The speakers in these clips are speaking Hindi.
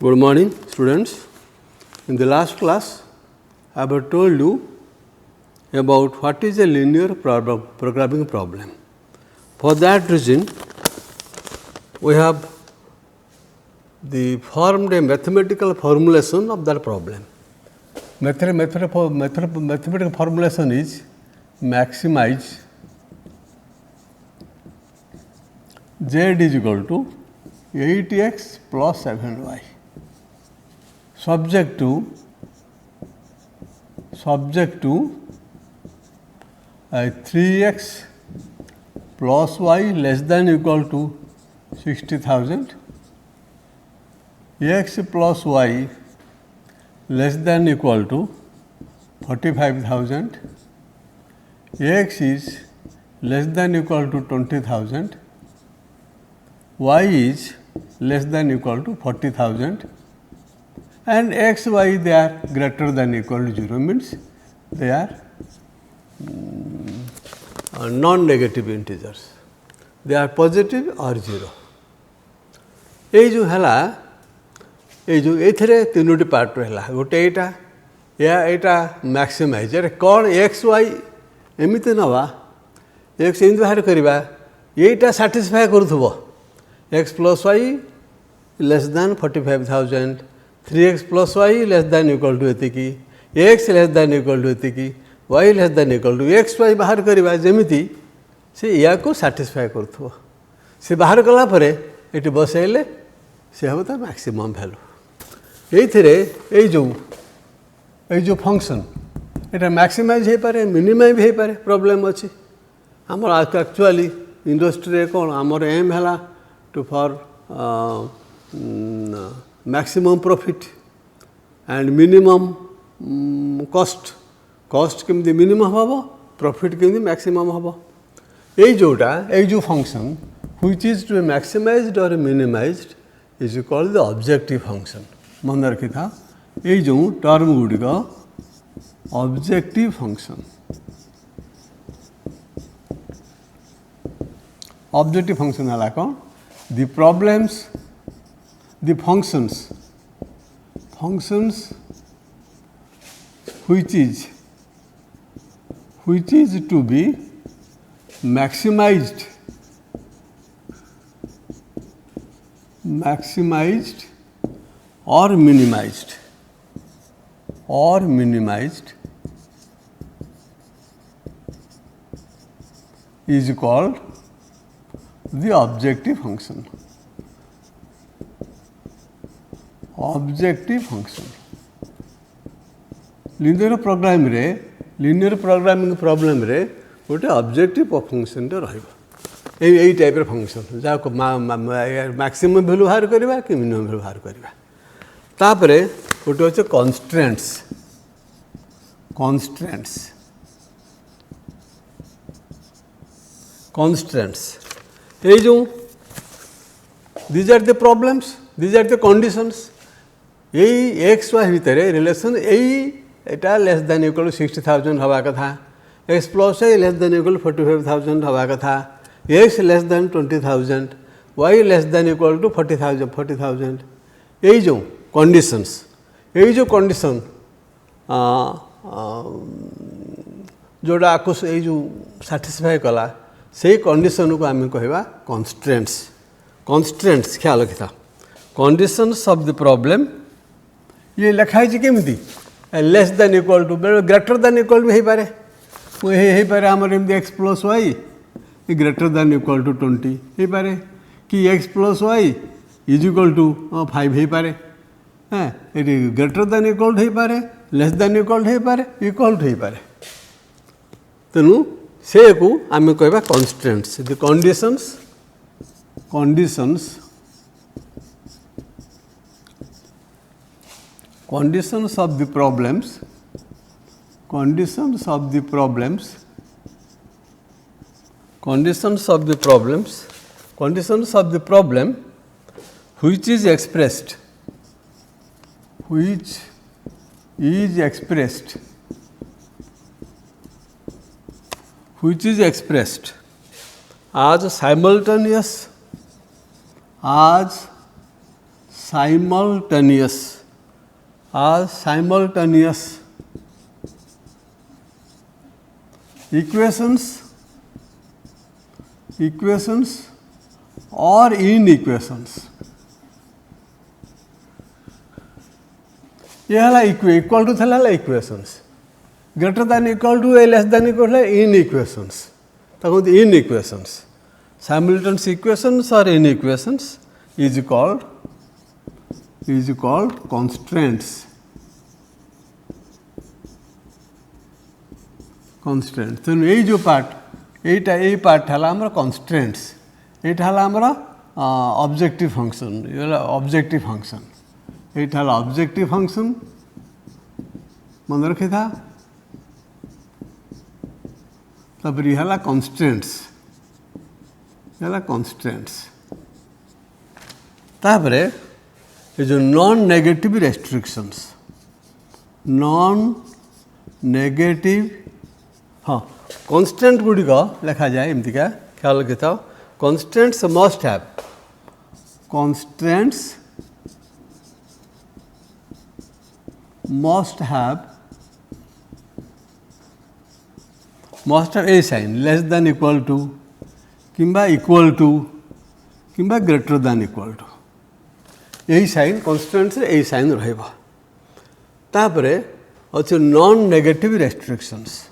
Good morning, students. In the last class, I have told you about what is a linear programming problem. For that reason, we have formed a mathematical formulation of that problem. Mathematical formulation is maximize z is equal to 8x plus 7y subject to 3x plus y less than equal to 60,000, x plus y less than equal to 45,000, x is less than equal to 20,000, y is less than equal to 40,000, and x, y they are greater than equal to 0 means they are non-negative integers. They are positive or 0. ये जो हैला ये जो एथरे तीनोटी पार्ट रहला गोटे एटा या एटा मैक्सिमाइज रे कौन एक्स वाई एमिते नवा एक्स इन बाहर करबा एटा सैटिस्फाई करथबो X plus Y less than 45,000 3x plus y less than equal to एतिकी x less than equal to एतिकी y less than equal to x y बाहर करबा जेमिति से या को सैटिस्फाई करथबो से बाहर कला परे एटी बसाइले से होता मैक्सिमम वैल्यू एथिरे ए जो फंक्शन एटा मैक्सिमाइज हे पारे मिनिमाइज हे पारे प्रॉब्लम अछि हमर एक्चुअली इंडस्ट्री रे कोन हमर एम हला टू for maximum profit and minimum cost केमती minimum हबो profit केमती maximum हबो ए जो function which is to be maximized or minimized is called the objective function मन रखि था ए जो टर्म गुडी का objective function हला कोन the problems the functions which is to be maximized or minimized is called the objective function. Objective function linear programming problem रे गोटे ऑब्जेक्टिव फंक्शन टे रहइबो एई टाइप रे फंक्शन जा को मैक्सिमम वैल्यू बाहर करबा कि मिनिमम वैल्यू बाहर करबा तापरे गोटे होचे constraints ए जो these are the problems, these are the conditions यही एक्स वाई भितर रिलेशन यही एटा लेस देन इक्वल टू 60,000 हवा कथा X plus Y less than equal 45,000 हवा कथा X less than 20,000 Y less than equal to 40,000 यही जो कंडीशन जोड़ा आपको यही जो सैटिस्फाई कला से कंडीशन को आम कहवा कन्स्ट्रेंट्स ख्याल रखी था कंडीशंस ऑफ द प्रॉब्लम ये लिखाई केमती less than equal to greater than equal भी पारे हो पारे आमर एमती x plus y greater than equal to 20 हो पारे कि x plus y is equal to 5 हो पारे हाँ ये ग्रेटर देन इक्वल हो पारे लेस देन इक्वल हो पारे इक्वल हो पारे तेणु से को आम कहवा constraints the conditions of the problem which is expressed as simultaneous equations or inequations. ये हला इक्वल टू था equations, greater than equal to ए लेस दैन इक्वल इनइक्वेशंस, ताको inequations. Simultaneous equations or inequations is called constraints. तो ये जो पार्ट यही पार्ट है हमारा constraints, ये हमारा ऑब्जेक्टिव फंक्शन, ये ऑब्जेक्टिव फंक्शन मन रखे था. तब ये constraints. तापरे ये जो नॉन नेगेटिव रेस्ट्रिक्शंस, हाँ कॉन्स्टेंट गुड़ी का लिखा जाए एमती का ख्याल रखी था. Constants must have a sign less than equal to किंबा इक्वल टू किंबा ग्रेटर दैन इक्वल टू, यही साइन कॉन्स्टेंट्स यही साइन रहिबा. तापरे अच्छे नॉन नेगेटिव रेस्ट्रिक्शंस,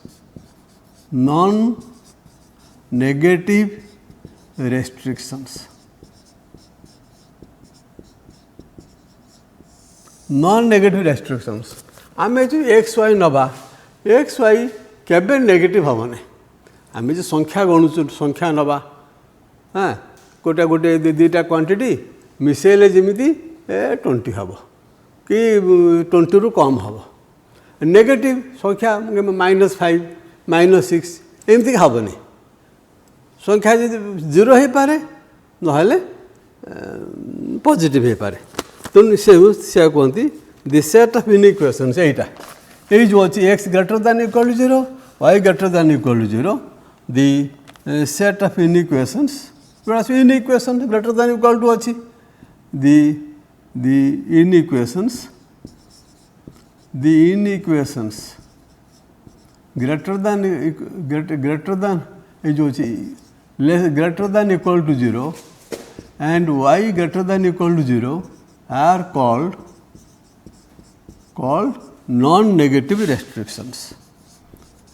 आमे जो एक्स वाई नबा, एक्स वाई केबे नेगेटिव हेनी. आमे जो संख्या गणुचु संख्या नबा, हाँ गोटे गोटे दुईटा क्वांटिटी मिसेले जमीती 20 हम कि 20 रु कम हम. नेगेटिव संख्या -5 -6 एमती हेनी. संख्या जी 0 हो पारे ना पॉजिटिव हो पारे. तो से कहती दि सेट ऑफ इनइक्वेशंस. यही जो अच्छी X greater than equal to 0, Y greater than equal to 0, the set of inequations inequation greater than equal to अच्छी the inequations greater than जो greater than equal to 0 and y greater than equal to 0 are called non-negative restrictions.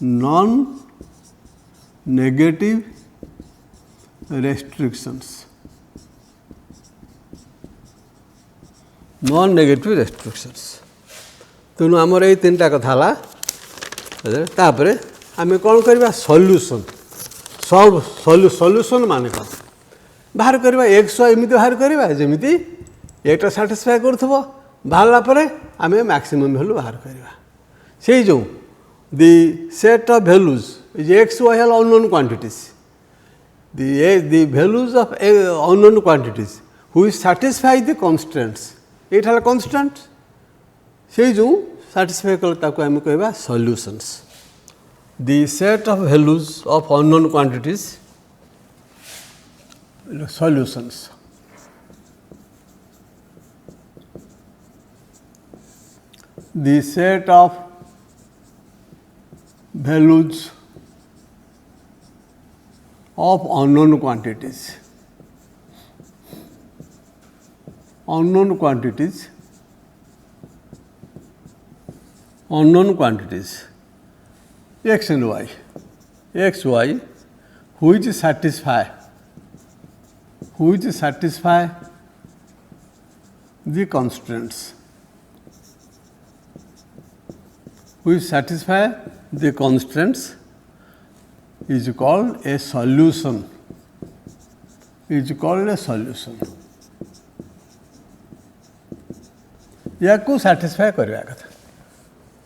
Non-negative restrictions. Non-negative restrictions. तेणु आमर ये 3टा कथा है. तापर आम कौन करवा सॉल्यूशन. सॉल्यूशन माने कौन बाहर करवा एक्स वाई एमती बाहर करवा जमीती एकटा साटिस्फाई करूथबो बाहरला परे आमे मैक्सिमम वैल्यू बाहर करवा. से जो the set of values is X Y are unknown quantities. The values of unknown quantities which satisfy the constants. ये कॉन्स्टेंट से जो सैटिस्फाई कल ताको आम कहवा solutions. The set of values of unknown quantities solutions. The set of values of unknown quantities. Unknown quantities x and y, which satisfy the constraints, is called a solution. या को सैटिस्फाई करवा कथा.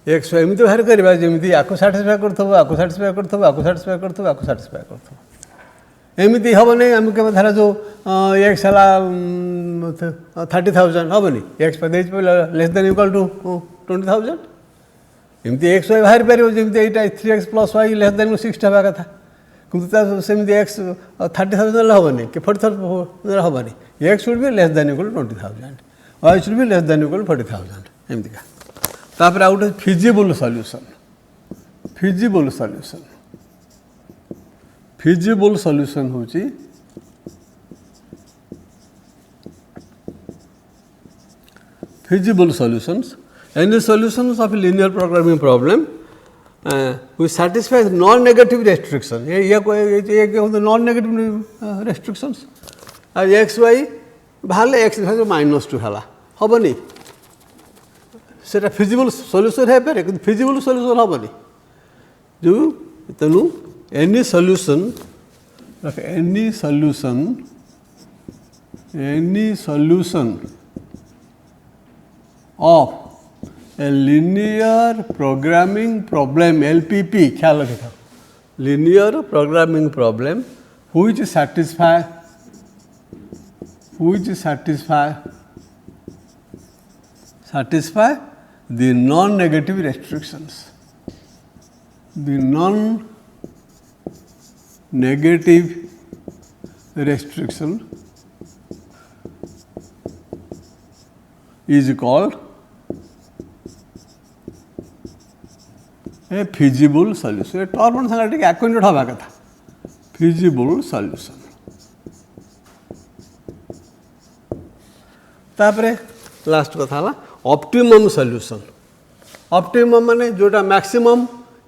एक्स वाई एमती बाहर करवा जमी या सैटिस्फाई करथबो या सैटिस्फाई करथबो या सैटिस्फाई करथबो या सैटिस्फाई करथबो. एमती हेनी आम के धर जो एक्स है 30,000 हेनी x less than equal to 20,000. एमती एक्स वाई बाहर पार जमी यहाँ 3x + y लेस देन 60 हवा कथा. कितने सेमती एक्स 30,000 हेनी कि 40,000 हेनी. X should be less than equal to 20,000. y should be less than equal 40,000 एमतिका तापर out feasible solution feasible solution होची feasible solutions any solutions of a linear programming problem which satisfies non-negative restriction ये क्या होता है non-negative restrictions और x y बाहर x -2 हला हबनी सेटा feasible solution है पर feasible solution हबनी जो तेनु any solution of a linear programming problem LPP ख्याल रखा linear programming problem which satisfy the non-negative restrictions is called a feasible solution ये टर्म संगे एक्वेंटेड हवा कथा feasible solution तापरे लास्ट कथा हला ऑप्टिमम सॉल्यूशन ऑप्टिमम माने जोटा मैक्सिमम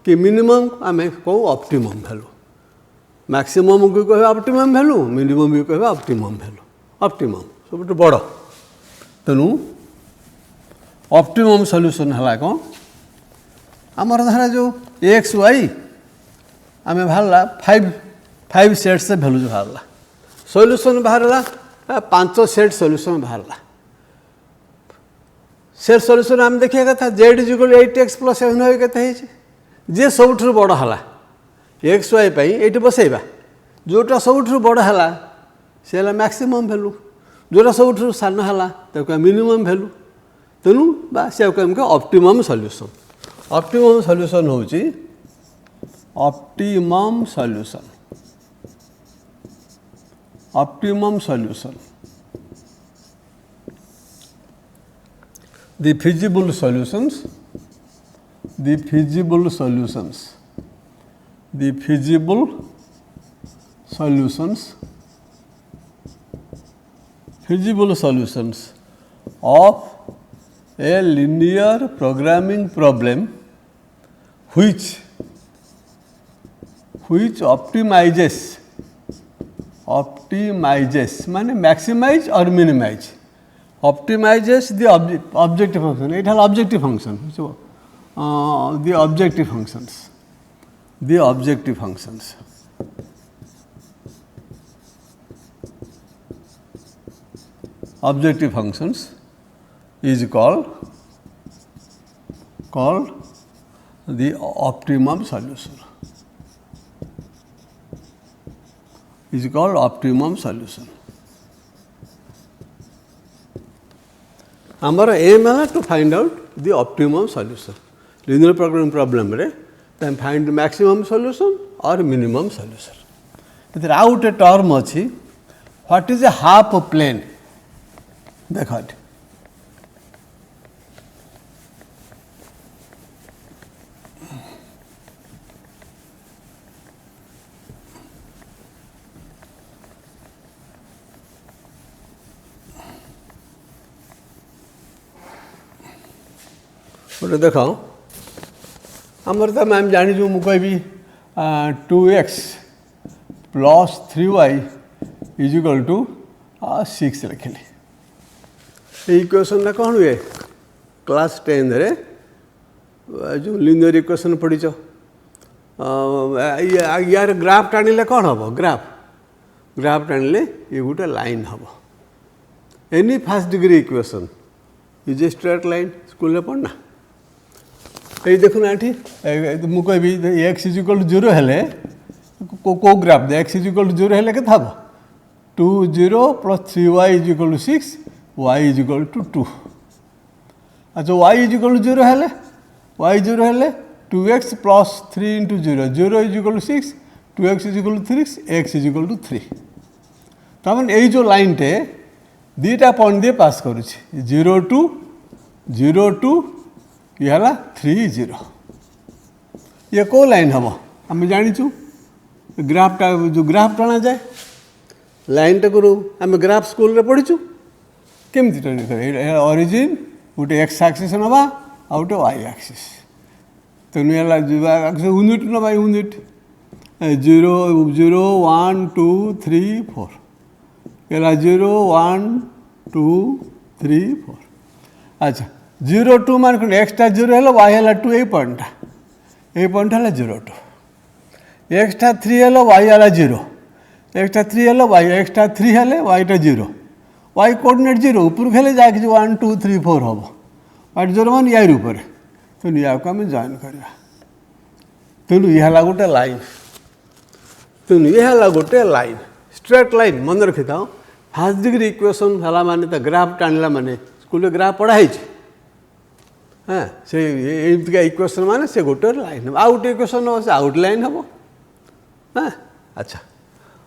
कि मिनिमम आमे को ऑप्टिमम वैल्यू मैक्सिमम को कहे ऑप्टिमम वैल्यू मिनिमम भी कहे ऑप्टिमम वैल्यू ऑप्टिमम सब बड़ तेणु ऑप्टिमम सॉल्यूशन है कौन आमर धारा जो एक्स वाई आम बाहर फाइव सेट्स भैल्यू बाहर सॉल्यूशन बाहर 5 सेट सॉल्यूशन बाहर सेट सॉल्यूशन आम देखिए कथा जेड इक्वल 8x + 7y के जे सब बड़ है एक्स वाई ये बसैबा जोटा सब बड़ है सी है मैक्सिमम वैल्यू जोटा सब सान है मिनिमम वैल्यू तेणु सी ऑप्टिमम सॉल्यूशन होची optimum solution the feasible solutions of a linear programming problem which optimizes माने maximize or minimize optimizes the objective function it has objective function so the objective functions is called the optimum solution हमारा एम है to find out the optimum solution linear programming problem रे तम फाइंड मैक्सिमम सॉल्यूशन और मिनिमम सॉल्यूशन इधर आउट ए टर्म अच्छी what is a half plane देखो गोटे देख आमर तो मैम जानी मु कहि 2x + 3y = 6 लिखिली इक्वेशन कौन हुए क्लास 10 रे जो लिनियर इक्वेशन पढ़ीच यार ग्राफ टाणिले कौन हम ग्राफ टाणिले ये गोटे लाइन हम any first degree equation is a straight line school पढ़ना ये देखना ये मुझे एक्स इक्वल टू 0 हेले को ग्राफ एक्स इक्वल टू 0 हेले के 2 0 + 3y = 6 y = 2 अच्छा y = 0 हेले y 0 हेले 2x + 3 × 0 0 = 6 2x = 3 x = 3 तमें ये जो लाइन टे दुईटा पॉइंट दिए पास करुच्छे 0 2 0 2 ये है 3 0 ये को लाइन हम आम जाचु ग्राफटा जो ग्राफ टणा जाए लाइन टाक आम ग्राफ स्कूल पढ़ीचु केमती टर्न कर ऑरिजिन गोटे एक्स एक्सिस नवा आ गोटे वाई एक्सिस तेणु यूनिट नवा यूनिट 0 0 1 2 3 4 ये 0 1 2 3 4 अच्छा 0 2 मान कौन एक्सटा 0 है वाई है 2 ये पॉइंटा है 0 2 एक्सटा 3 है वाई है 0 एक्सटा 3 है वाई एक्सटा 3 है वाईटा 0 वाई कोऑर्डिनेट 0 ऊपर खेले जाके 1 2 3 4 हम वाई 0 मान यार ऊपर तेणु या आम जॉइन करवा तेणु यह गोटे लाइन तेणु यह गोटे लाइन स्ट्रेट लाइन मन रखी था फास्ट डिग्री इक्वेशन है माने ग्राफ टाणला माने स्कूल ग्राफ पढ़ाई हाँ से एमतीका इक्वेशन माने से गोटे लाइन आ गोटे इक्वेशन हम से आउट लाइन हम हाँ अच्छा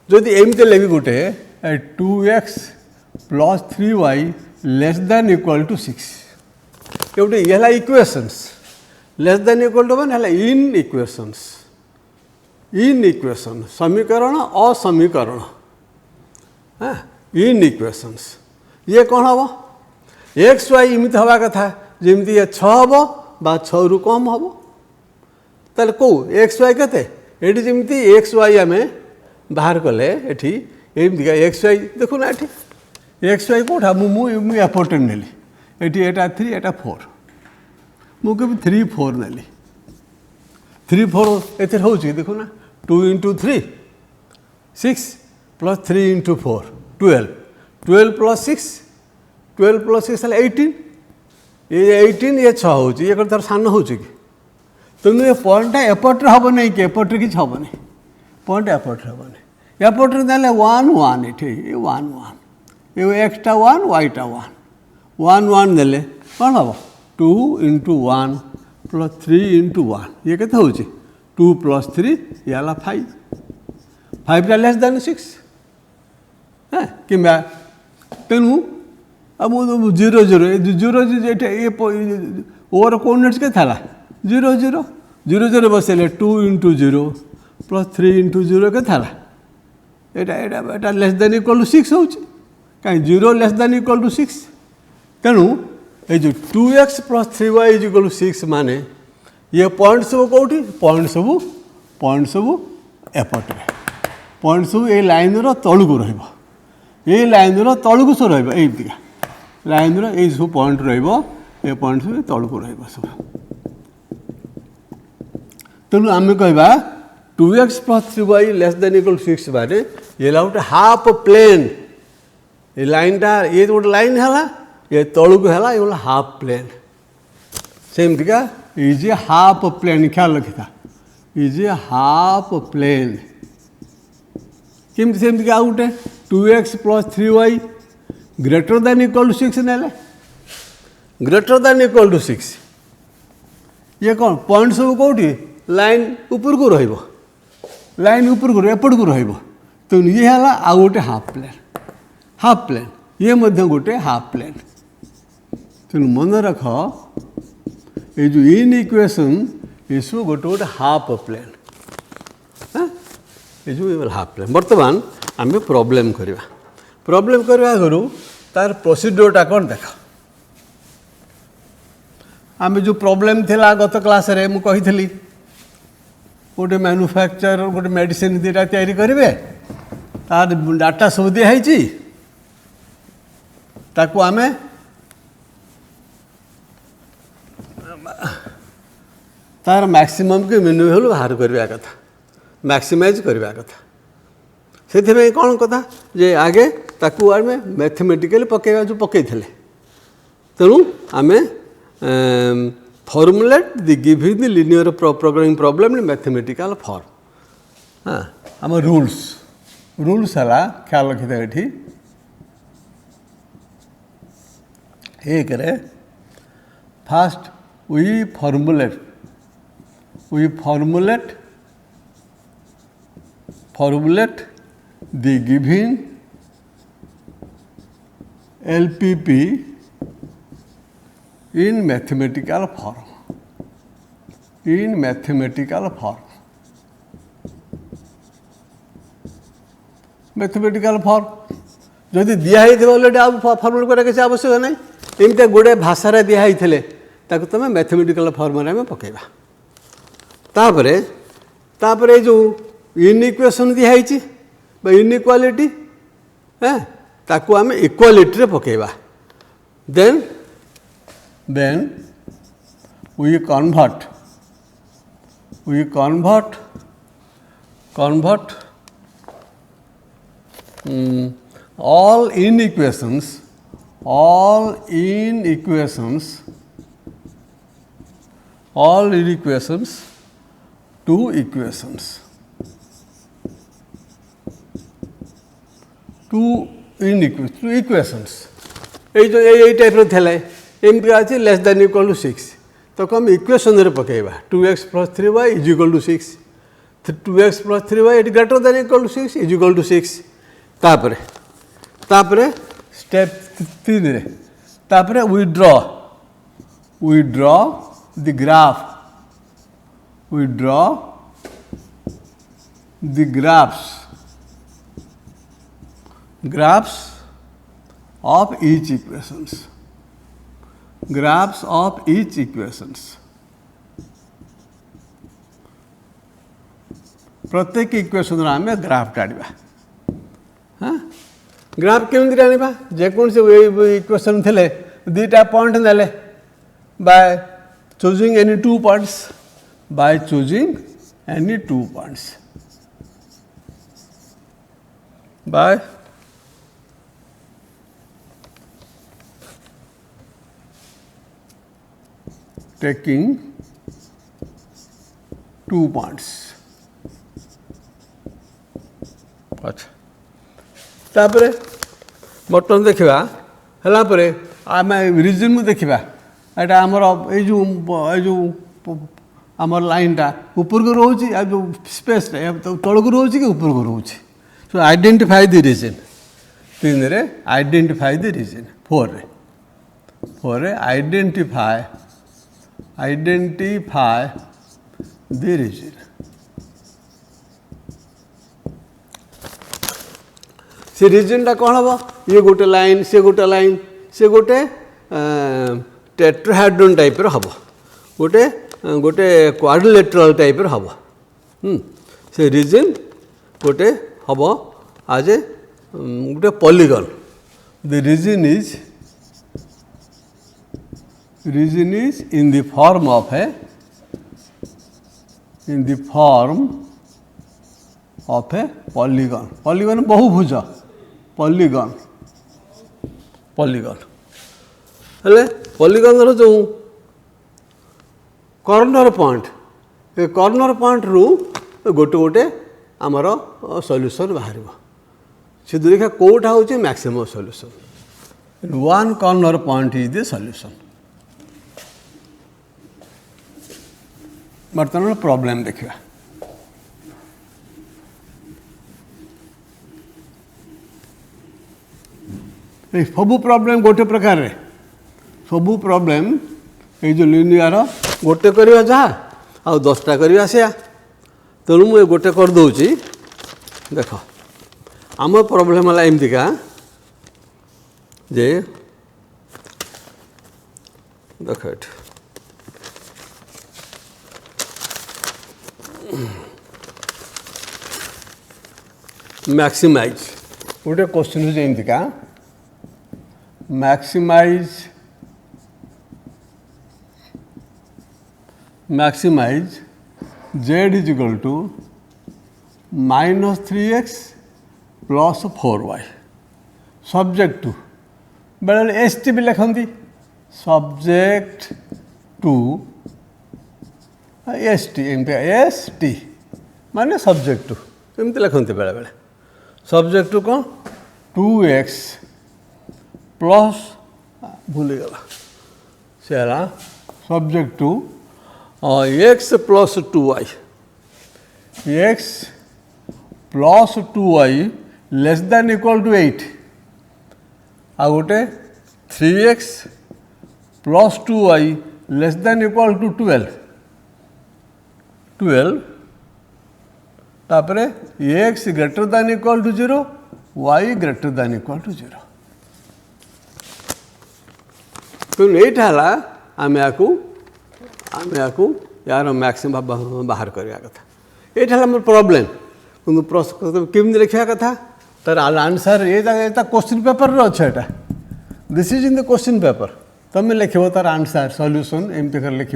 जदि एमती लगे गोटे 2x + 3y <= 6 ये गोटे ये इक्वेशंस <= माने इन इक्वेशन समीकरण असमीकरण हाँ इन इक्वेशंस ये कौन हम एक्स वाई इमती हवा कथा जमी ये 6 हम बा 6 रु कम हम ताले कौ एक्स वाई केते एटी जमी एक्स वाई आम बाहर कले एटी एमती एक्स वाई देखुना एटी एक्स वाई कौटा मुझे एपटे नेली एटी एटा 3 एटा 4 मुझे 3 4 नेली 3 4 एथे होची देखुना 2 × 3 6 + 3 × 4 12 12 + 6 12 + 6 है 18 ये 18 ये 6 हो ये तार सान हो कि तेणु ये पॉइंटा एपटे हम नहीं कि एपटे किसी हम नहीं पॉइंट एपटे हम नहीं एपटे ना 1 1 ये 1 1 ये एक्सटा 1 वाईटा 1 1 1 नेले कौन हम 2 × 1 + 3 × 1 ये केते होची 2 + 3 ये 5 5 <<6 हाँ कि तेणु अब 0 0 0 ये ओवर कोऑर्डिनेट्स के था 0 0 0 0 बसले 2 × 0 + 3 × 0 के था एटा <= 6 हो कहीं 0 <= 6 तेणु ये जो 2x + 3y = 6 माने ये पॉइंट सब कौटी पॉइंट सब एपटे पॉइंट सब ये लाइन तलू रही लाइन तलू सब रही लाइन ये सब पॉइंट रे पॉइंट सब तलू सब तेणु आम कह 2x + 3y <= 6 बारे ये गोटे हाफ प्लेन ये लाइनटा ये गोटे लाइन है ये तलू है ये गोटे हाफ प्लेन सेमतीका इज ए हाफ प्लेन ख्याल रखी था इज ए हाफ प्लेन केमती सेमती आ गोटे 2x + 3y <= 6 नेले <= 6 ये कौन पॉइंट सब कौटी लाइन ऊपर को रहिबो लाइन ऊपर को एपट को रहिबो तो ये है आ गोटे हाफ प्लेन ये मध्य गोटे हाफ प्लेन तेणु मन रख ये जो इन इक्वेशन ये सब गोटे गोटे हाफ प्लेन हाँ ये जो हाफ प्लेन बर्तमान आम प्रॉब्लम करवा आगु तार प्रोसीड्योरटा कौन देख आम जो प्रॉब्लम थिला गत क्लास रे मु कही गोटे मैन्युफैक्चर गोटे मेडिसिन दुटा तैयारी करेंगे तार डाटा सब दिखाई ताकू आम तार मैक्सिमम के मिनिमम बाहर करवा कथा मैक्सिमाइज करवा कथा से कौन कथा जे आगे ताकू आम मैथमेटिकली पकेवा जो पकई तेणु आम formulate the given the linear programming problem in mathematical form हाँ आम रूल्स है ख्याल रखी था ये एक first we formulate the given LPP in mathematical form. In mathematical form. Mathematical form. जदि दिखाई फर्मुला करा किसी आवश्यक ना एमती गोटे भाषा दिखाई तुम मैथमेटिकल फर्म में पकेबा तापर जो इनइक्वेशन दिखाई इनइक्वालिटी हाँ ताकू आम इक्वालिटी रे पकेबा then we convert all inequations to equations. To equations. ये टाइप रो थेले एमपी अछि लेस देन इक्वल टू 6 तो कम इक्वेशन रे पकेबा 2x + 3y = 6 2x + 3y it greater than equal to 6 = 6 तापरे स्टेप 3 रे तापरे we draw the graphs of each equations. प्रत्येक इक्वेशन आम ग्राफ टाणा हाँ ग्राफ केमती आने जेको इक्वेशन थे दुईटा पॉइंट नेले by choosing any 2 points by taking 2 points. अच्छा तापरे बर्तमान देखा है आम रिजन देखा यहाँ आमर जो आमर लाइनटा ऊपर को रोचे जो स्पेस तल को रोचे कि ऊपर को रोचे सो आइडेंटिफाई द रीजन 3 रे आइडेंटिफाई द रीजन 4 रे आइडेंटिफाई द रीजन से रिजनटा कौन हम ये गोटे लाइन से गोटे टेट्राहेड्रन टाइप हम गोटे क्वाड्रिलेटरल टाइप हम से रिजन गोटे हम आज ए गोटे polygon the region is in the form of A polygon बहुभुज पॉलीगन हेले पॉलीगन जो कॉर्नर पॉइंट रु गोटे आमर सॉल्यूशन बाहर से देखा कौटा हूँ maximum solution one corner point is the solution बर्तमान प्रॉब्लम देखा सबू प्रॉब्लम गोटे प्रकार रे सबू प्रॉब्लम ये जो लिनियर गोटे करवा जहाँ आ 10टा करवा से तेणु मुझे गोटे कर दूची देख आम प्रॉब्लम है एमतीका जे देख मैक्सिमाइज गोटे क्वेश्चन है एमतीका maximize z is equal to -3x plus 4y subject to बेले एस टी भी लिखती subject to एस टी माने subject to एमती लिखती बेले बेले subject to कौन 2x प्लस भूलीगला से subject to x plus 2y एक्स plus 2y less than equal to 8 आ गोटे 3x plus 2y less than equal to 12 तापर x greater than equal to 0 y greater than equal to 0 तो ये आम यार मैक्सिमम बाहर करवा कथा ये आम प्रॉब्लम केमी लिखा कथा तार आंसर ये क्वेश्चन पेपर रो अच्छा एटा this is in the question paper तुम लिख तार आंसर सॉल्यूशन एमती कर लिख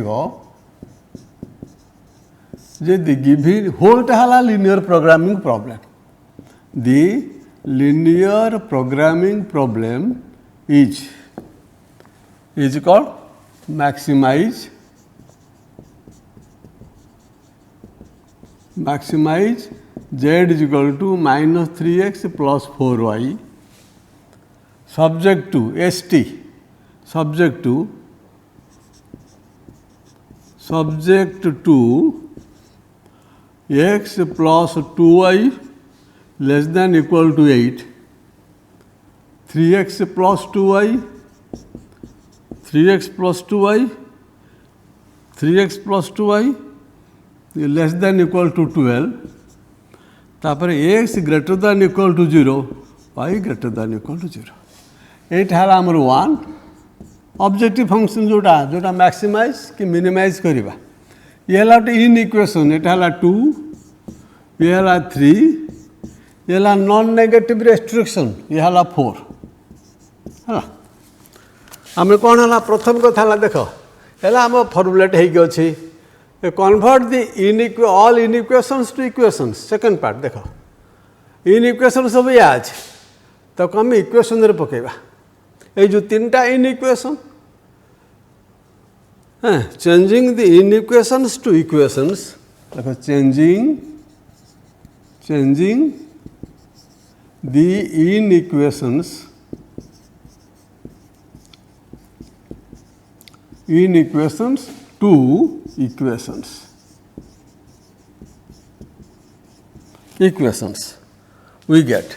जे द गिवन होलटा है linear programming problem the linear programming problem is called maximize z is equal to minus 3x plus 4y subject to x plus 2y less than equal to 8 3x plus 2y 3x plus 2y less than equal to 12 तापर x greater than equal to 0 y greater than equal to 0 eight है आमर 1 ऑब्जेक्टिव फंक्शन जोटा मैक्सिमाइज कि मिनिमाइज करवा ये है गोटे इन इक्वेशन एटा है 2 ये है 3 ये है नॉन नेगेटिव रेस्ट्रिक्शन ये है 4 है आम कौन है प्रथम कथा देख है आम फर्मुलेट होगी convert the all in equations to equations second part देख इन इक्वेशन सब या अच्छे तो आम इक्वेशन रे पकेबा ये जो 3टा inequation changing the inequations to equations देखो changing the inequations to equations we get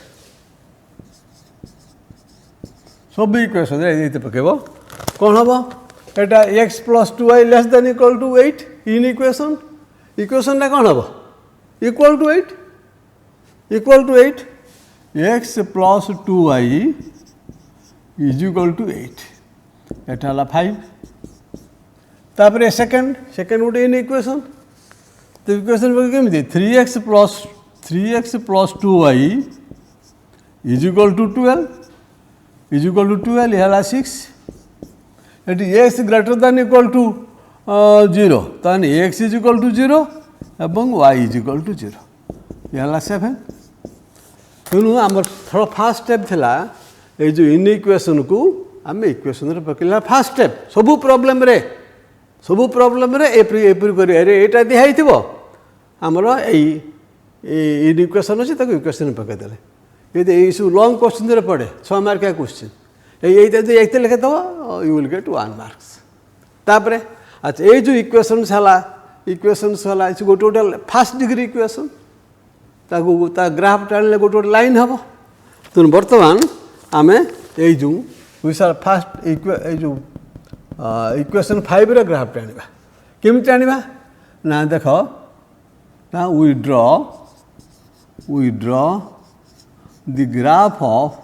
सब इक्वेशन ये पकेब कौन हम एटा x plus 2y less than equal to 8 in equation कौन हम equal to 8 x plus 2y is equal to 8 एटा 5 तापर सेकेंड गोटे इन इक्वेशन तो इक्वेशन केमी 3x plus 2y is equal to 12 ये 6 ये x greater than equal to 0 तो x इज इक्वल टू 0 एवं y इज इक्वल टू 0 ये 7 तेणु आम फास्ट स्टेप थिला ये जो इन इक्वेशन को आम इक्वेशन पकड़ा फास्ट स्टेप सबू प्रॉब्लम रे एपरी कर एटा दिखाई थो आमर इन इक्वेशन अच्छे इक्वेशन पकईदे ये सब लॉन्ग क्वेश्चन पड़े 6 मार्क का क्वेश्चन ये लिखे दब यू विल गेट 1 मार्क्स तापर अच्छा ये जो इक्वेशंस है गोटे गोटे फास्ट डिग्री इक्वेशन ग्राफ टाणिले गोटे गोटे लाइन हम तेणु बर्तमान आम ये विशाल फास्ट जो इक्वेशन 5 रे ग्राफ टाणिबा केमी टाणिबा ना देख ना we draw the graph of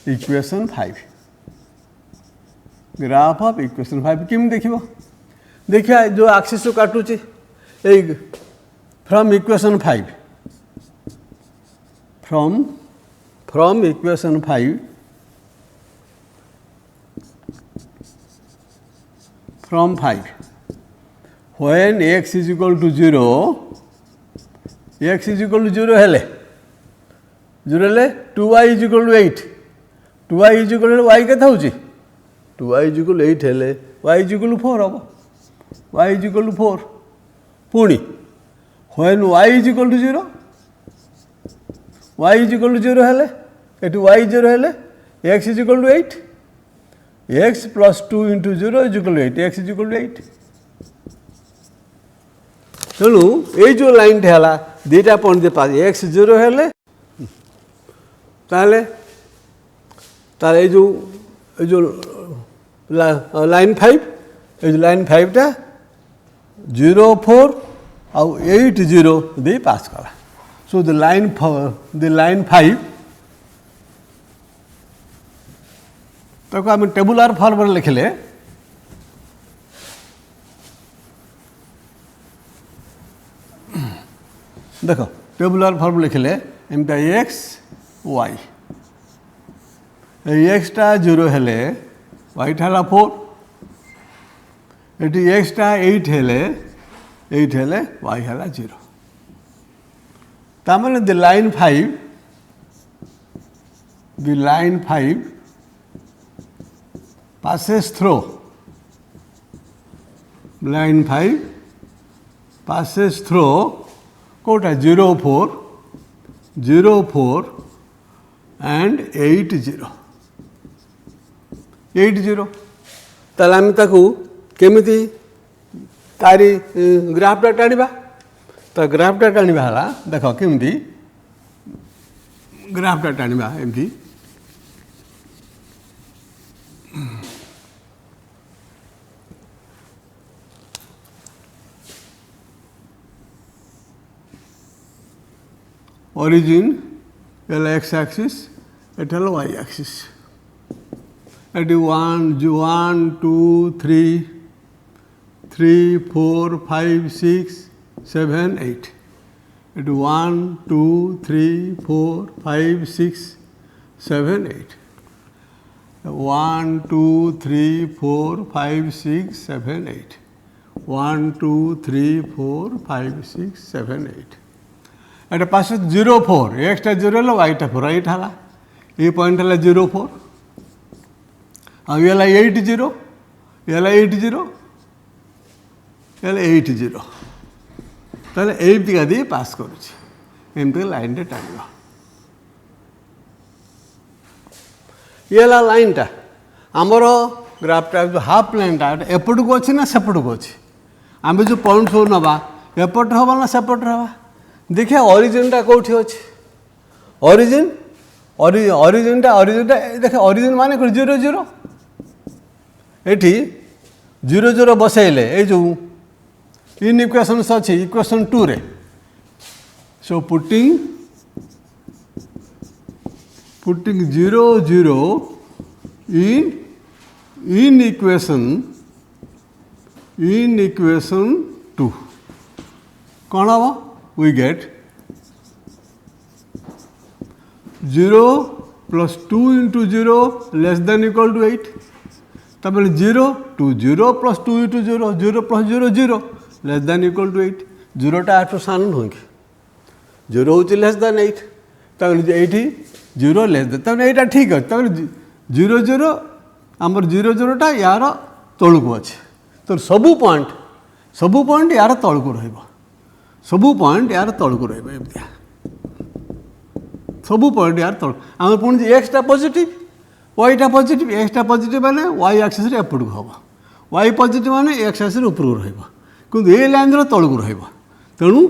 equation 5 graph of equation 5 केमी देखिए जो एक्सिस काटुची from equation 5 from equation 5 from 5 when x is equal to 0 हेले 2y is equal to 8 2y is equal to y केता होची 2y is equal to 8 हेले y is equal to 4 हम y is equal to 4 पुणी when y is equal to 0 y is equal to 0 हेले एटू y 0 हेले x is equal to 8 x plus 2 into 0 is equal to 8 x is equal to 8 तेणु ये जो लाइन है 2टा पॉइंट दे पास x 0 हेले ताले ताले जो लाइन 5 ये जो लाइन 5 टा 0 4 आउ 8 0 दे पास करा सो द लाइन 5 ताको आम टेबुलर फॉर्म लिखले देखो टेबुलर फॉर्म लिखले एमता एक्स वाई एक्स टा 0 हेले वाई टा 4 एटी एक्स टा 8 हेले वाई हेला 0 तामने the line 5 passes through line 5 passes through कोटा 0 4 and 8 0 ताला आम ताकू केमिति तारी ग्राफटा टाणीबा तो ग्राफटा टाणीबा हला देख केमिति ग्राफटा टाणीबा एमती origin L x axis at L y axis at 1 2 3 4 5 6 7 8 at 1 2 3 4 5 6 7 8 1 2 3 4 5 6 7 8 1 2 3 4 5 6 7 8 Etah pass 0 4 x टा 0 है वाई टा 4 8 है ये पॉइंट है 0 4 अब ये 8 0 ये 8 0 ये 8 0 ताले एमती का दी पास करूँ एमती लाइन टे टाइम ये लाइन टा आमर ग्राफ टा जो हाफ लाइन टा एपट को अच्छी ना सेपट को अच्छी आम जो पॉइंट सब नवा एपट हवा ना सेपट हवा देखिए ऑरिजिन टा कौटी अच्छे ऑरिजिन देखे ऑरिजिन माने 0 0 एटी 0 0 बसैले ये जो इन इक्वेशन अच्छी इक्वेशन 2 रे सो पुटिंग 0 0 in equation 2 कौन हम we get 0 plus 2 into 0 less than equal to 8 तब 0 to 0 plus 2 into 0 0 plus 0 0 less than equal to 8 0 टा 8 सान होंगे 0 होची less than 8 तब 8 0 less than तब 8 ठीक है तब 0 0 आमर 0 0 टा यार तलू को अच्छे तो सबू पॉइंट यार तलू को रहिबा सबू पॉइंट यार तलू रही सबू पॉइंट यार तल आम पुणी एक्स टा पॉजिटिव वाई टा पॉजिटिव एक्स टा पॉजिटिव माने वाई एक्सिस रे एपट को हम वाई पॉजिटिव माने एक्स एक्सिस रे ऊपर रहिबा किंतु ए लाइन रो तल को रहिबा तेणु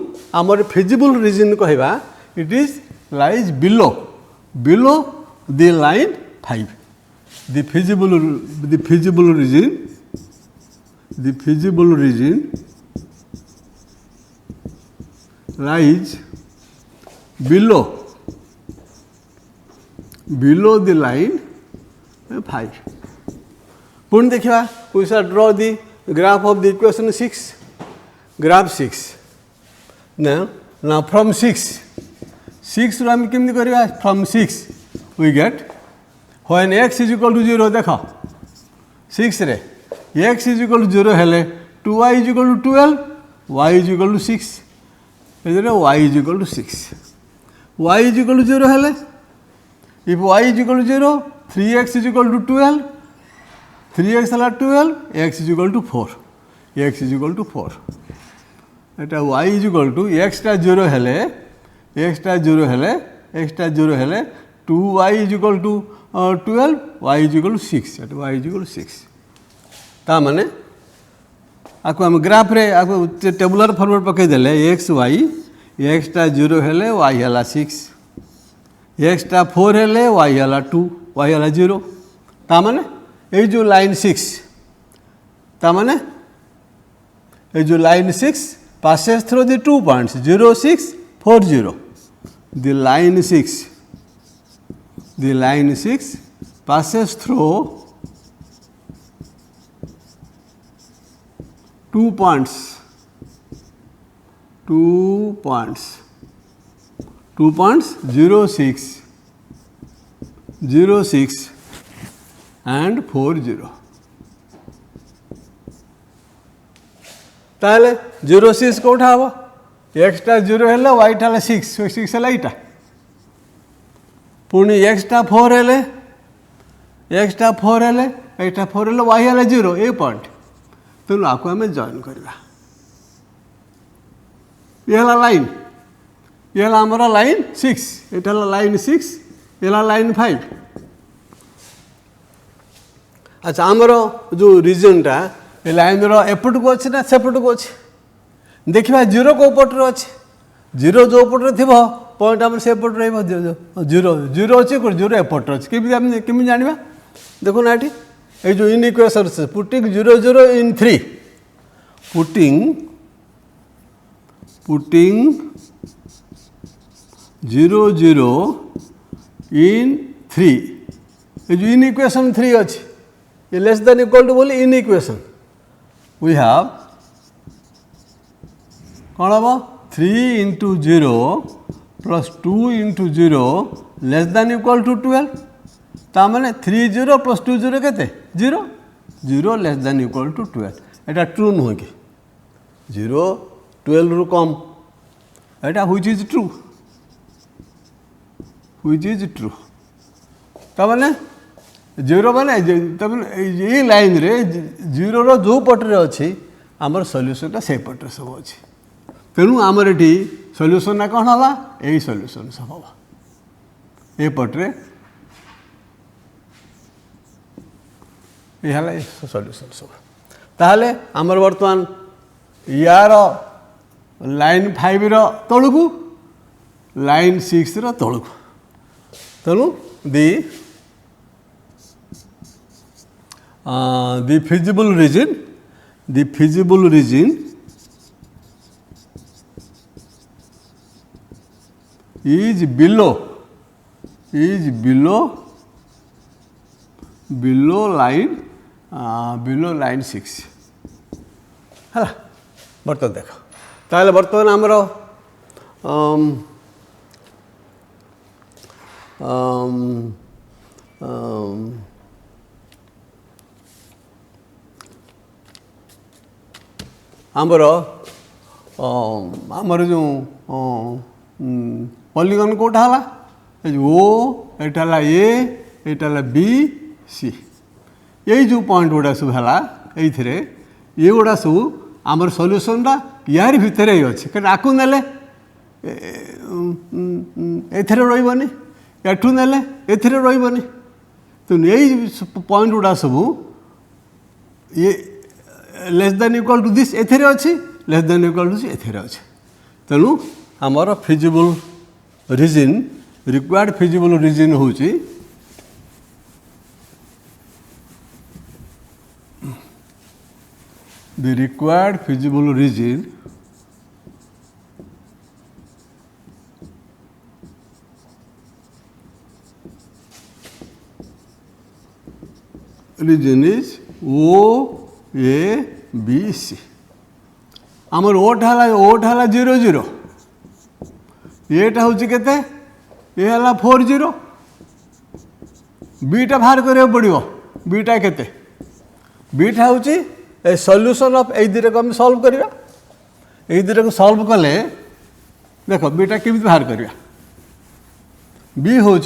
आमर फिजिबल रीजन कहवा it is lies below the line 5 the feasible region lies below the line 5 पुणी देखा we shall draw the graph of the equation 6 graph 6 now from 6 रो हम केमती करवा from 6 we get when x is equal to 0 देखो 6 रे x is equal to 0 हेले 2y is equal to 12 y is equal to 6 y is equal to 6 y is equal to 0 हेले if y is equal to 0 3x is equal to 12 3x है 12 x is equal to 4 x is equal to 4 Etah y is equal to x टा 0 हेले 2y is equal to 12 y is equal to 6 Etah y is equal to 6 ता माने आपको हम ग्राफ रे आपको टेबुलर फॉर्मेट पकई देले x y x टा 0 हेले y हला 6 एक्सटा 4 हेले वाई है 2 वाई है 0 ताने ये जो लाइन 6 ताने ये जो line 6 passes through the 2 points 0 6 4 0 the line 6 passes through 2 points 0 6 0 6 and 4 0 ताले 0 6 कोठा हबो एक्सटा 0 हेले वाई टा 6 6 हेले एटा पुणी एक्सटा 4 हेले एटा 4 हेले वाई हेले 0 ए पॉइंट तेणु आपको आम जॉइन करवा ये है लाइन ये है आमर लाइन 6 एटा लाइन 6 ये लाइन 5 अच्छा आमर जो रीजनटा ये लाइन एपट को अच्छे ना सेपट को अच्छे देखा 0 को पटे अच्छे 0 जो पटे थी पॉइंट आम सेपट जीरो जीरो अच्छे 0 एपट अच्छे केमी जाना देखो ना ये जो in equation putting 0 0 in 3 putting 0 0 इन 3 ये जो इन इक्वेशन 3 अच्छी ये लेस देन इक्वल टू बोली इन इक्वेशन we have कौन हम 3 into 0 plus 2 into 0 less than equal to 12 तामने 3 0 plus 2 0 केते 0 0 less than equal to 12 Etah true नुह कि 0 12 रु कम एटा which is true तामने 0 माने ये लाइन रे 0 रो जो पटरे अच्छी आमर सॉल्यूशन से पटरे सब अच्छी तेणु आमर ये सॉल्यूशन ना कौन है यही सॉल्यूशन सब हम ये पटरे ये सॉल्यूशन सब ताहले आमर वर्तमान यार लाइन 5 रो तलू लाइन 6 रो तलू तेणु the feasible region is below line 6 है बर्तमान देख ताले बर्तमान आमर आमर आमर जो पॉलीगन कोटा है ओ एटा ए बी सी यही जो पॉइंट गुड़ा सब है ये गुड़ा सब आमर सॉल्यूशनटा यार भितर ही अच्छे कहीं आकु नेले एथरे रही एठू नेले एथरे रही तो यही पॉइंट गुड़ा सब ये less than equal to this एथेरे अच्छी लेस देन इक्वल टू एथेरे अच्छे तेणु आमर feasible region required feasible region हूँ the required feasible region is O A B C आमर ओट है 0 0 एटा हूँ केते ये है 4 0 बीटा बाहर करा पड़ो बीटा केते बीटा हूँ ए सॉल्यूशन ऑफ ए दुटा को आम सॉल्व करवा ए दुटा को सॉल्व कले देख बीटा केमी बाहर करवा बी हूँ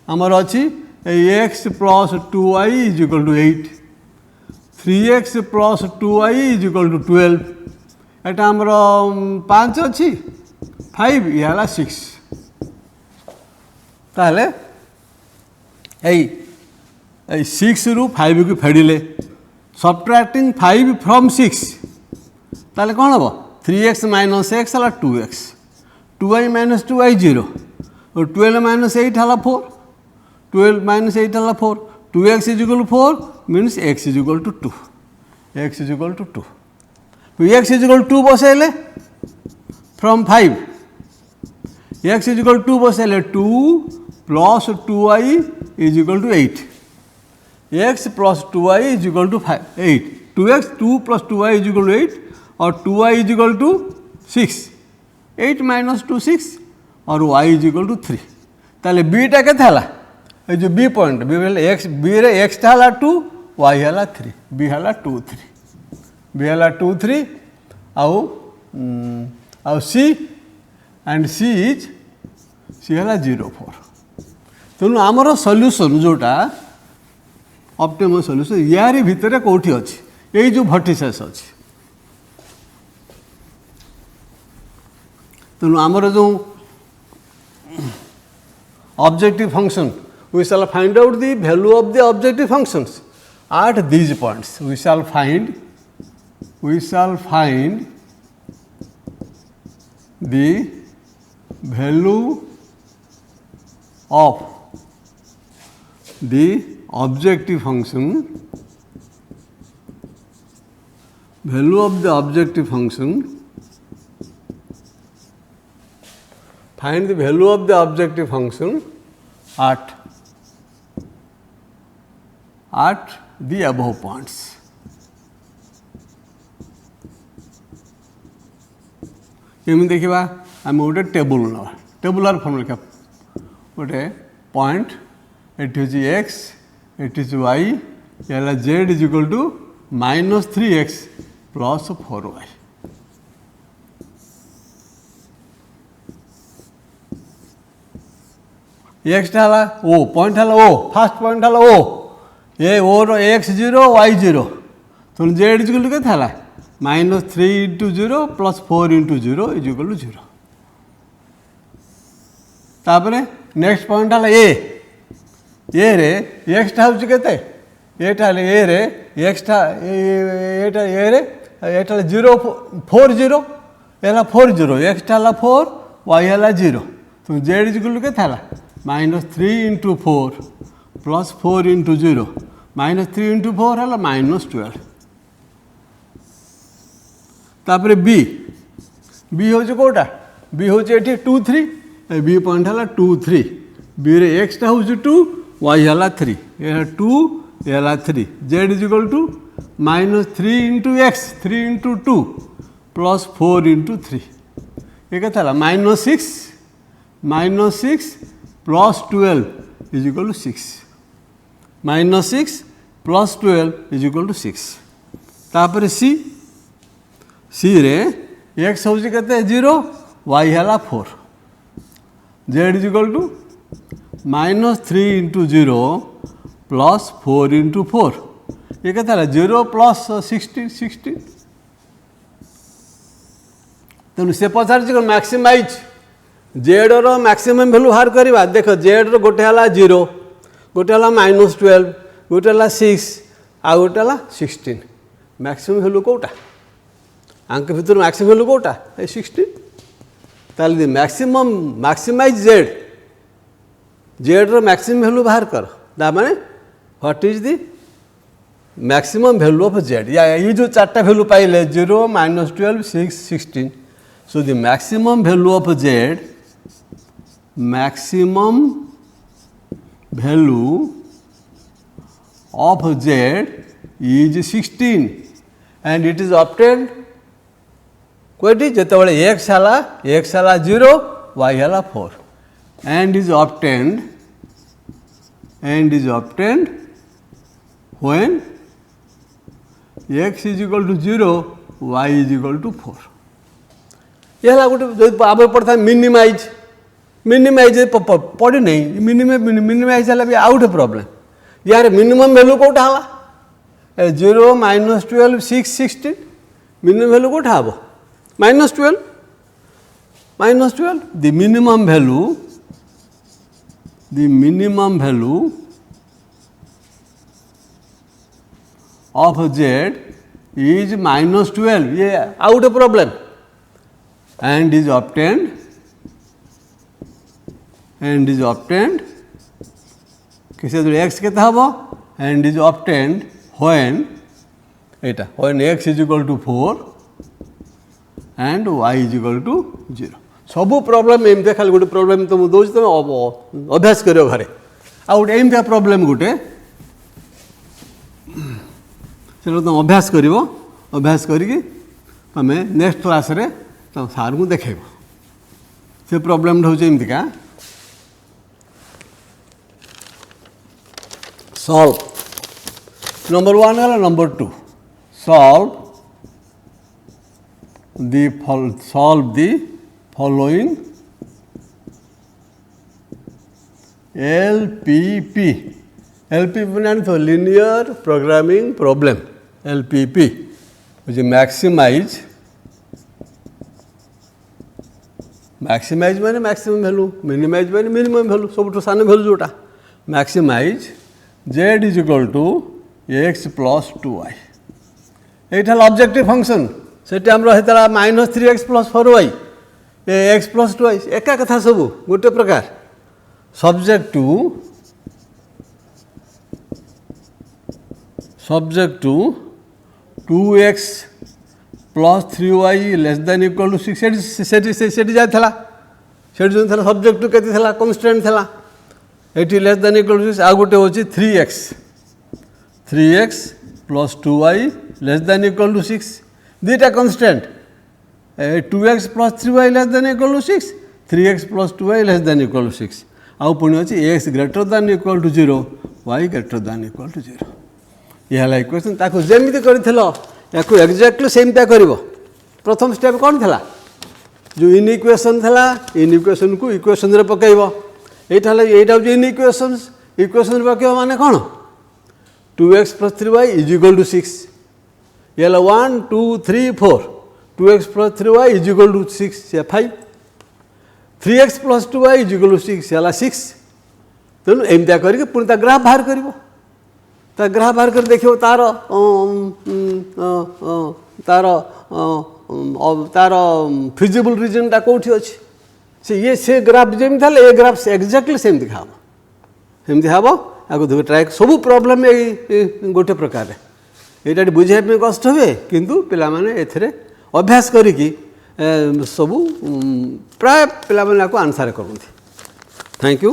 आमर अच्छी x plus 2y is equal to 8 3x plus 2y is equal to 12 एटा आमर 5 अच्छी 5 ये है 6 ताहले 6 रु 5 को फेडिले subtracting 5 from 6 ताले कौन हम 3x minus x है 2x 2y minus 2y 0 और 12 माइनस 8 है 4, 12 माइनस 8 है 4, 2x इज इक्वल टू 4 मीन्स x is equal to 2, x is equal to 2, तो x इज इक्वल टू 2 बसैले from 5, x is equal to 2 बसैले 2 plus 2y is equal to 8, x plus 2y is equal to 8, 2x 2 plus 2y is equal to 8 और 2y is equal to 6, 8 minus 2 6 और y इज इक्वल टू 3, ताले बीटा केते हला ए जो बी पॉइंट बी बेले x बी रे x टा हला 2 y हला 3, b हला 2 3, b हला 2 3 आउ c एंड c हला 0 4, तेणु आमर सॉल्यूशन जोटा ऑप्टिमम सॉल्यूशन यारी भितर कोठी अछि ए जो वर्टिसेस अछि, तेणु आमर जो objective function we shall find out the value of the objective functions at these points. We shall find the value of the objective function, find the value of the objective function at the above points. केमी देखा आम गोटे टेबुल ना टेबुलर फॉर्म लिखा गोटे पॉइंट ये एक्स ये वाई ये z is equal to -3x plus 4y, x है ओ पॉइंट है ओ फास्ट पॉइंट है ओ ये ओ x 0 y 0, तो जेड इज इक्वल टू क्या था -3 into 0 plus 4 into 0 is equal to 0, तापर नेक्स्ट पॉइंट है ए रे एक्स टा हूँ केते एटा ए रे एक्स टा ए रे एटा 0 4 0 एला 4 0 एक्स टा 4 y है 0, तो जेड इज इक्वल टू क्या था -3 इंटू 4 प्लस 4 इंटू 0, -3 इंटू 4 है -12, तापर बी हूँ कौटा बी हूँ ये 2 3 बी पॉइंट है 2 3, बी रे एक्स टा हूँ 2 y है 3 ये 2 ये 3, z is equal to -3 into x 3 into 2 plus 4 into 3, ये क्या था -6 plus 12 is equal to 6, -6 plus 12 is equal to 6, तापर सी रे एक्स हूँ के 0 y है 4, z is equal to -3 into 0 plus 4 into 4, ये क्या था 0 प्लस 16, तेणु से पचार मैक्सिमाइज जेड रो मैक्सिमम वैल्यू बाहर करवा, देख जेड रो गोटे है 0 गोटे है -12 गोटे है 6 आ गोटे है 16, मैक्सिमम वैल्यू कौटा आंक भर मैक्सिमम वैल्यू कौटा 16, ताले मैक्सिमाइज जेड रो मैक्सिमम वैल्यू बाहर कर, दा माने what is the maximum value of Z, या ये जो चार्टा वैल्यू पाइले 0 -12 6 16, so the maximum value of Z, maximum value of z is 16 and it is obtained कोई जिते x है 0 y है 4 and is obtained when x is equal to 0 y is equal to 4, यह गोटे जो आगे पड़ता है मिनिमाइज पढ़ी नहीं मिनिमाइज है भी आउट प्रॉब्लम, यार मिनिमम वैल्यू कौटा है 0 -12 6 16, मिनिमम वैल्यू कौटा हम -12 the minimum value of z is -12, ये out problem, and is obtained and is obtained किसी x केते हबो and is obtained when Etah when x is equal to 4 and y is equal to 0 सबू प्रॉब्लम एमती खाली गोटे प्रॉब्लम तुम दौर तुम अभ्यास कर घरे आ गोटे एमती प्रॉब्लम गोटे चलो तुम अभ्यास कर अभ्यास करके तुम नेक्स्ट क्लास रे तुम सार को देखेब से प्रॉब्लम हूँ एमतीका सॉल्व नंबर 1 है number 2 solve the following LPP means linear programming problem LPP which is maximize माने maximum value minimize माने minimum value सब सान value जोटा maximize z is equal to x plus 2y ये ऑब्जेक्टिव फंक्शन से -3x + 4y x + 2y एका कथा सब गोटे प्रकार सब्जेक्ट टू 2x + 3y <= 6 से जाता जो सब्जेक्ट टू के कन्स्टेंट था ये <= 6 आ गोटे हूँ 3x + 2y <= 6 दुईटा constant 2x + 3y <= 6 3x + 2y <= 6 आउ पुणी अच्छी x > 0 y > 0 ये है इक्वेशन ताको जेमिति करिथिलो याकू एक्जेक्टली सेमता करिवो प्रथम स्टेप कौन था जो इन इक्वेशन था इन इक्वेशन को इक्वेशन रे पकाइबो एटा हूँ इन इक्वेशंस इक्वेशन रे पकाइबो माने कौन 2x + 3y = 6 ये 1 2 3 4 2x + 3y = 6 या 5 3x + 2y = 6 या 6 तेणु एमती करके पुणी ग्राफ बाहर कर ग्राफ बाहर कर देखो तार तार तार फिजिबल रीजनटा कौटी अच्छे से ग्राफ जमी था ये ग्राफ एक्जाक्टली सेम दिखा सेमती हम आपको ट्राए सब प्रॉब्लम गोटे प्रकार ये बुझाई कष्ट हुए किंतु पिला माने एथिरे अभ्यास करिकी सबू प्राय पिला माने आंसर करते। Thank you.